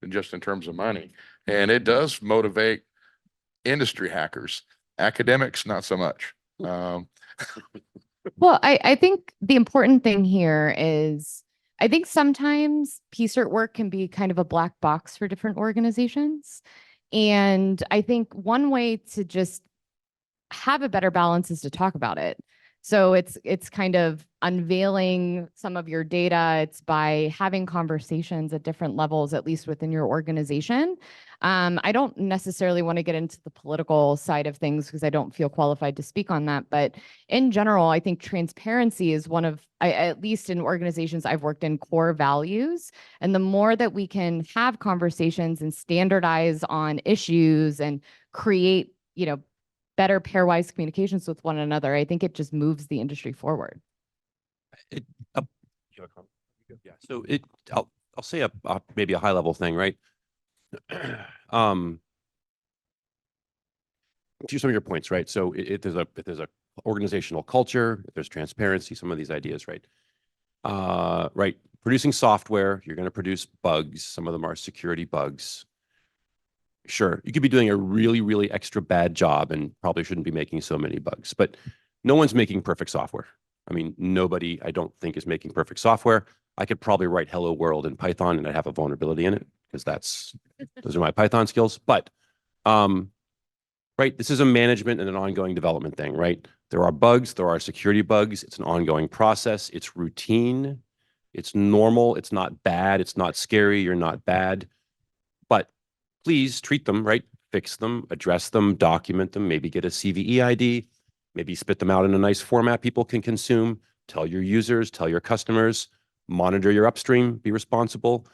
S10: Than just in terms of money. And it does motivate industry hackers, academics, not so much.
S3: Well, I think the important thing here is I think sometimes PSIRT work can be kind of a black box for different organizations. And I think one way to just have a better balance is to talk about it. So it's kind of unveiling some of your data. It's by having conversations at different levels, at least within your organization. I don't necessarily want to get into the political side of things because I don't feel qualified to speak on that. But in general, I think transparency is one of, at least in organizations I've worked in, core values. And the more that we can have conversations and standardize on issues and create, better pairwise communications with one another, I think it just moves the industry forward.
S2: Yeah. So I'll say maybe a high level thing, right? To some of your points, right? So if there's a organizational culture, if there's transparency, some of these ideas, right? Right. Producing software, you're going to produce bugs. Some of them are security bugs. Sure, you could be doing a really, really extra bad job and probably shouldn't be making so many bugs, but no one's making perfect software. I mean, nobody, I don't think, is making perfect software. I could probably write hello world in Python and I'd have a vulnerability in it because those are my Python skills. But, right, this is a management and an ongoing development thing, right? There are bugs, there are security bugs. It's an ongoing process. It's routine. It's normal. It's not bad. It's not scary. You're not bad. But please treat them, right? Fix them, address them, document them, maybe get a CVE ID, maybe spit them out in a nice format people can consume, tell your users, tell your customers, monitor your upstream, be responsible,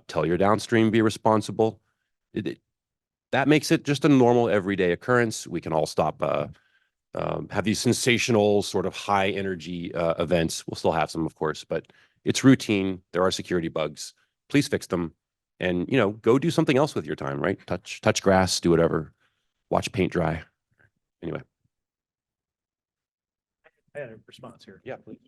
S2: tell your downstream, be responsible. That makes it just a normal everyday occurrence. We can all stop, have these sensational sort of high energy events. We'll still have some, of course, but it's routine. There are security bugs. Please fix them. And, go do something else with your time, right? Touch grass, do whatever, watch paint dry. Anyway.
S1: I had a response here.
S2: Yeah, please.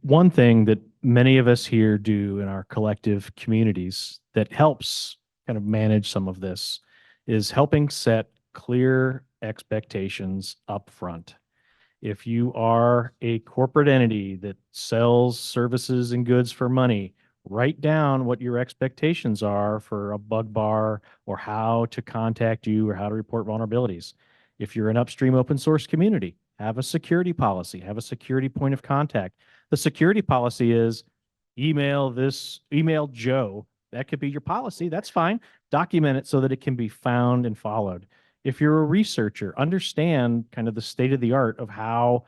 S1: One thing that many of us here do in our collective communities that helps kind of manage some of this is helping set clear expectations up front. If you are a corporate entity that sells services and goods for money, write down what your expectations are for a bug bar or how to contact you or how to report vulnerabilities. If you're an upstream open source community, have a security policy, have a security point of contact. The security policy is email Joe. That could be your policy. That's fine. Document it so that it can be found and followed. If you're a researcher, understand kind of the state of the art of how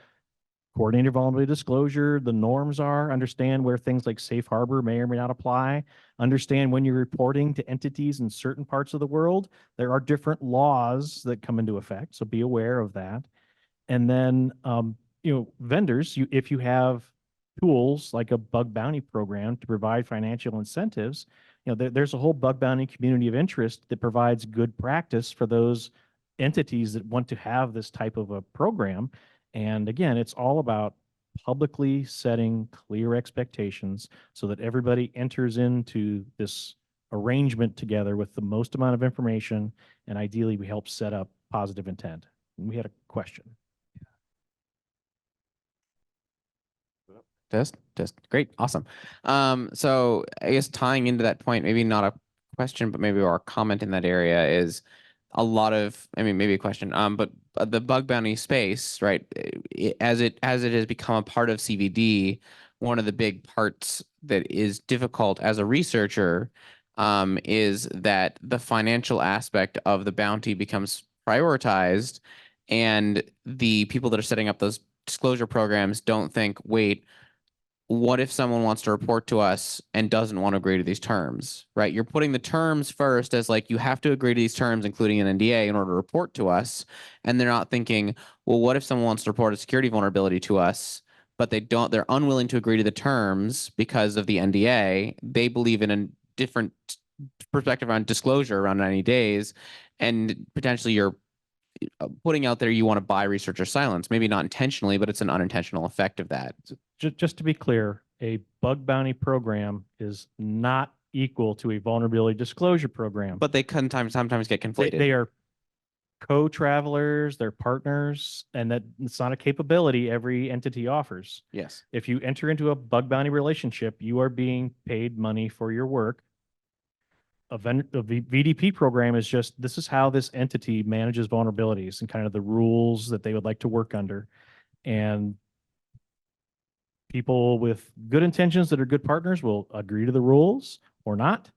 S1: coordinate your vulnerability disclosure, the norms are, understand where things like safe harbor may or may not apply, understand when you're reporting to entities in certain parts of the world, there are different laws that come into effect, so be aware of that. And then, vendors, if you have tools like a bug bounty program to provide financial incentives, there's a whole bug bounty community of interest that provides good practice for those entities that want to have this type of a program. And again, it's all about publicly setting clear expectations so that everybody enters into this arrangement together with the most amount of information. And ideally, we help set up positive intent. And we had a question.
S6: Test. Great. Awesome. So I guess tying into that point, maybe not a question, but maybe our comment in that area is a lot of, maybe a question, but the bug bounty space, right? As it has become a part of CVD, one of the big parts that is difficult as a researcher is that the financial aspect of the bounty becomes prioritized, and the people that are setting up those disclosure programs don't think, wait, what if someone wants to report to us and doesn't want to agree to these terms, right? You're putting the terms first as like, you have to agree to these terms, including an NDA, in order to report to us. And they're not thinking, well, what if someone wants to report a security vulnerability to us, but they're unwilling to agree to the terms because of the NDA. They believe in a different perspective on disclosure around 90 days. And potentially you're putting out there, you want to buy researcher silence, maybe not intentionally, but it's an unintentional effect of that.
S1: Just to be clear, a bug bounty program is not equal to a vulnerability disclosure program.
S6: But they can sometimes get conflated.
S1: They are co-travelers, they're partners, and that it's not a capability every entity offers.
S6: Yes.
S1: If you enter into a bug bounty relationship, you are being paid money for your work. A VDP program is just, this is how this entity manages vulnerabilities and kind of the rules that they would like to work under. And people with good intentions that are good partners will agree to the rules or not.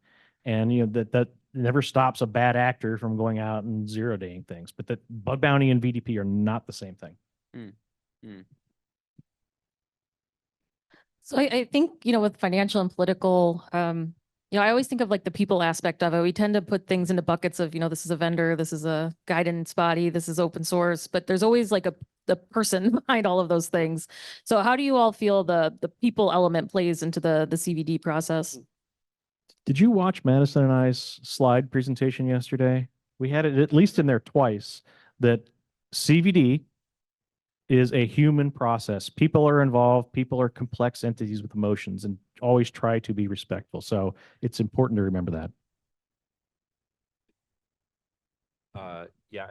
S1: And that never stops a bad actor from going out and zero-daying things. But that bug bounty and VDP are not the same thing.
S11: So I think, with financial and political, I always think of like the people aspect of it. We tend to put things into buckets of, this is a vendor, this is a guidance body, this is open source, but there's always like the person behind all of those things. So how do you all feel the people element plays into the CVD process?
S1: Did you watch Madison and I's slide presentation yesterday? We had it at least in there twice, that CVD is a human process. People are involved. People are complex entities with emotions, and always try to be respectful. So it's important to remember that.
S2: Yeah,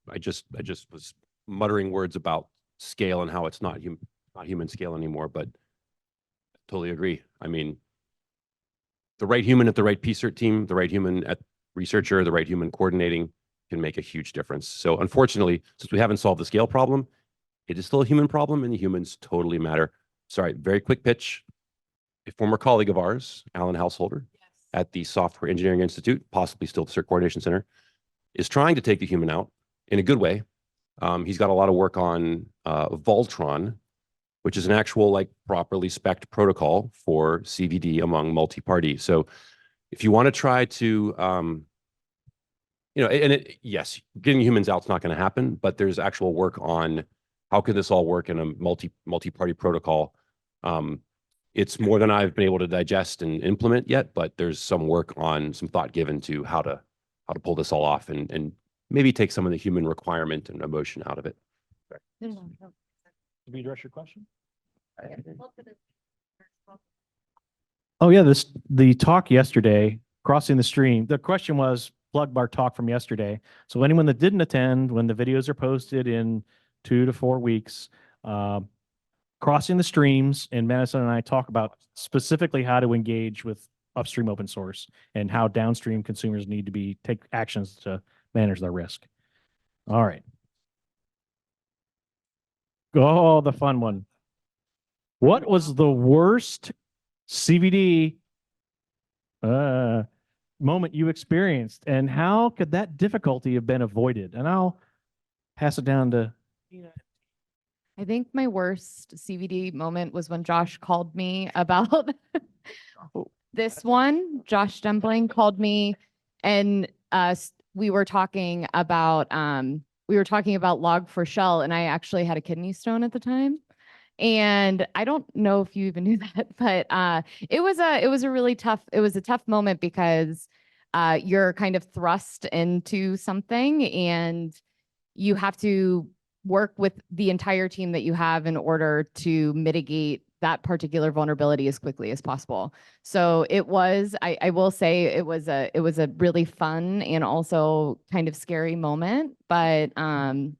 S2: I just was muttering words about scale and how it's not human scale anymore, but totally agree. The right human at the right PSIRT team, the right human at researcher, the right human coordinating can make a huge difference. So unfortunately, since we haven't solved the scale problem, it is still a human problem, and the humans totally matter. Sorry, very quick pitch. A former colleague of ours, Alan Householder, at the Software Engineering Institute, possibly still the CERT Coordination Center, is trying to take the human out in a good way. He's got a lot of work on Voltron, which is an actual properly spec'd protocol for CVD among multi-party. So if you want to try to, yes, getting humans out is not going to happen, but there's actual work on how could this all work in a multi-party protocol. It's more than I've been able to digest and implement yet, but there's some work on, some thought given to how to pull this all off and maybe take some of the human requirement and emotion out of it.
S1: Did we address your question? Oh yeah, the talk yesterday, crossing the stream. The question was plug our talk from yesterday. So anyone that didn't attend, when the videos are posted in 2 to 4 weeks, crossing the streams, and Madison and I talk about specifically how to engage with upstream open source and how downstream consumers need to take actions to manage their risk. All right. Oh, the fun one. What was the worst CVD moment you experienced, and how could that difficulty have been avoided? And I'll pass it down to
S3: I think my worst CVD moment was when Josh called me about this one. Josh Dembling called me and we were talking about Log4Shell, and I actually had a kidney stone at the time. And I don't know if you even knew that, but it was a tough moment because you're kind of thrust into something and you have to work with the entire team that you have in order to mitigate that particular vulnerability as quickly as possible. So it was, I will say it was a really fun and also kind of scary moment, but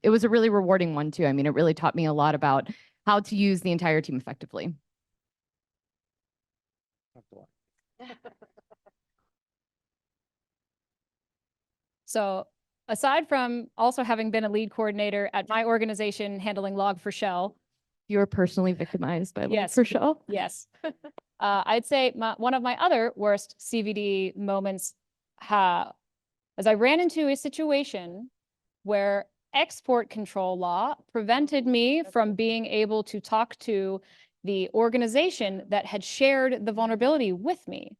S3: it was a really rewarding one too. I mean, it really taught me a lot about how to use the entire team effectively.
S4: So aside from also having been a lead coordinator at my organization handling Log4Shell,
S3: You were personally victimized by
S4: Yes.
S3: Log4Shell.
S4: yes, I'd say one of my other worst CVD moments as I ran into a situation where export control law prevented me from being able to talk to the organization that had shared the vulnerability with me.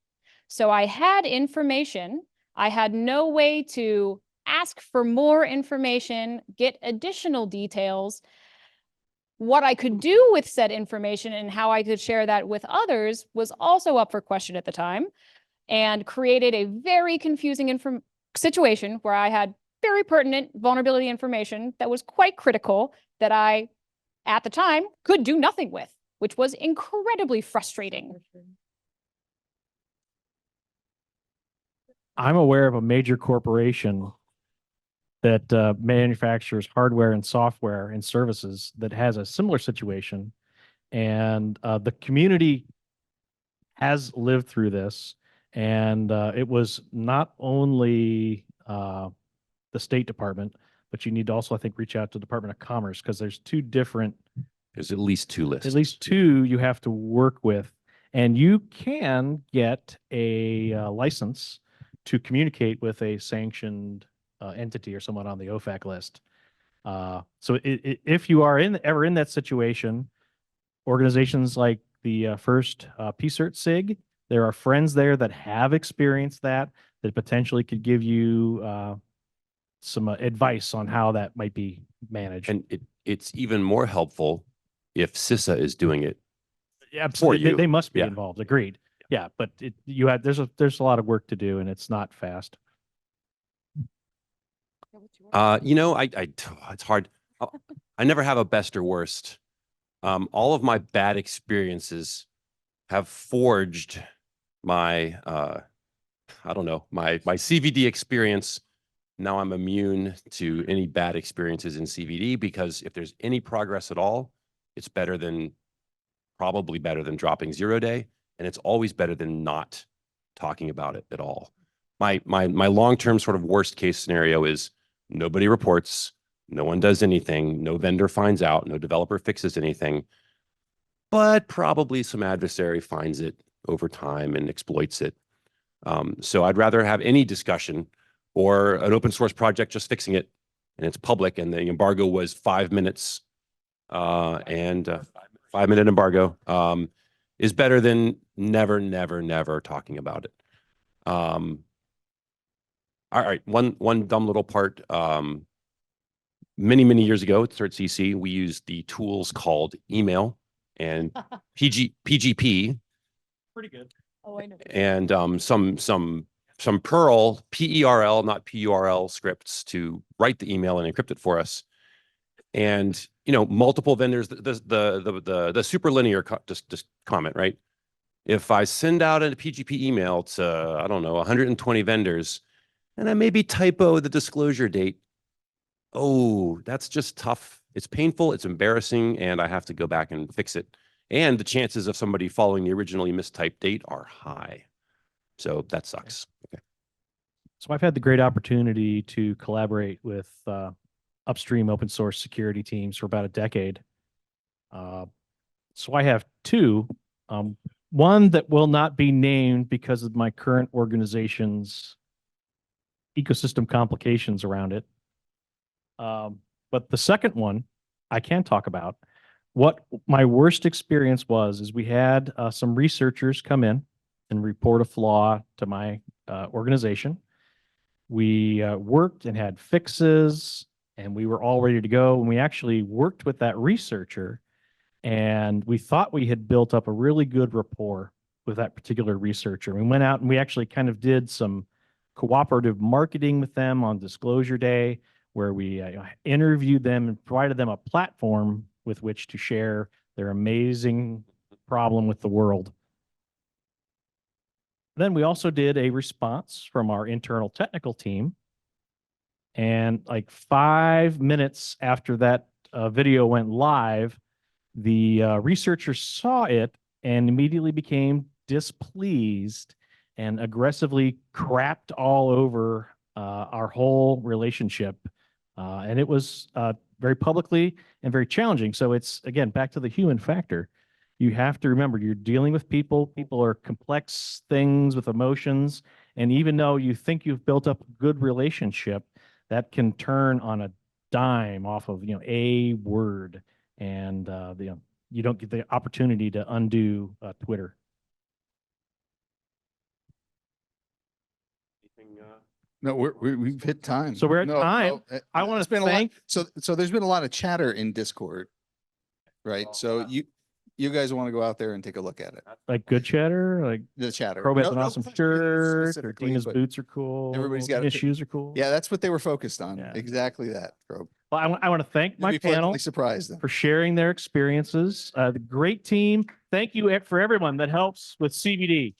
S4: So I had information. I had no way to ask for more information, get additional details. What I could do with said information and how I could share that with others was also up for question at the time, and created a very confusing situation where I had very pertinent vulnerability information that was quite critical that I, at the time, could do nothing with, which was incredibly frustrating.
S1: I'm aware of a major corporation that manufactures hardware and software and services that has a similar situation. And the community has lived through this. And it was not only the State Department, but you need to also, I think, reach out to the Department of Commerce, because there's two different,
S2: There's at least two lists.
S1: at least two you have to work with. And you can get a license to communicate with a sanctioned entity or someone on the OFAC list. So if you are ever in that situation, organizations like the FIRST PSIRT SIG, there are friends there that have experienced that potentially could give you some advice on how that might be managed.
S2: And it's even more helpful if CISA is doing it.
S1: Yeah, absolutely.
S2: you.
S1: They must be
S2: Yeah.
S1: involved. Agreed. Yeah, but there's a lot of work to do, and it's not fast.
S2: It's hard. I never have a best or worst. All of my bad experiences have forged my, my CVD experience. Now I'm immune to any bad experiences in CVD, because if there's any progress at all, it's probably better than dropping 0 day. And it's always better than not talking about it at all. My long-term sort of worst case scenario is nobody reports, no one does anything, no vendor finds out, no developer fixes anything, but probably some adversary finds it over time and exploits it. So I'd rather have any discussion or an open source project just fixing it and it's public, and the embargo was 5 minutes and 5-minute embargo is better than never talking about it. All right, one dumb little part. Many years ago at CERT CC, we used the tools called email and PGP.
S1: Pretty good.
S4: Oh, I know.
S2: And some Perl, PERL, not PURL scripts to write the email and encrypt it for us. And multiple vendors, the super linear just comment, right? If I send out a PGP email to, I don't know, 120 vendors, and I maybe typo the disclosure date, oh, that's just tough. It's painful, it's embarrassing, and I have to go back and fix it. And the chances of somebody following the originally mistyped date are high. So that sucks. Okay.
S1: So I've had the great opportunity to collaborate with upstream open source security teams for about a decade. So I have two. One that will not be named because of my current organization's ecosystem complications around it. But the second one I can talk about. What my worst experience was is we had some researchers come in and report a flaw to my organization. We worked and had fixes, and we were all ready to go. And we actually worked with that researcher, and we thought we had built up a really good rapport with that particular researcher. We went out and we actually kind of did some cooperative marketing with them on Disclosure Day, where we interviewed them and provided them a platform with which to share their amazing problem with the world. Then we also did a response from our internal technical team. And like 5 minutes after that video went live, the researcher saw it and immediately became displeased and aggressively crapped all over our whole relationship. And it was very publicly and very challenging. So it's, again, back to the human factor. You have to remember you're dealing with people. People are complex things with emotions. And even though you think you've built up a good relationship, that can turn on a dime off of, a word. And you don't get the opportunity to undo Twitter.
S5: No, we've hit time.
S1: So we're at time. I want
S5: it's
S1: to
S5: been
S1: thank.
S5: So there's been a lot of chatter in Discord, right? So you guys want to go out there and take a look at it.
S1: Like good chatter, like
S5: The chatter.
S1: CRob has
S5: No,
S1: an
S5: no,
S1: awesome
S5: not
S1: shirt, or
S5: specifically,
S1: Deana's
S5: but
S1: boots are cool.
S5: everybody's got
S1: Deana's
S5: it.
S1: shoes are cool.
S5: Yeah, that's what they were focused on.
S1: Yeah.
S5: Exactly that, CRob.
S1: Well, I want to thank
S5: You'll
S1: my
S5: be
S1: panel
S5: pleasantly surprised then.
S1: for sharing their experiences. The great team. Thank you for everyone that helps with CVD.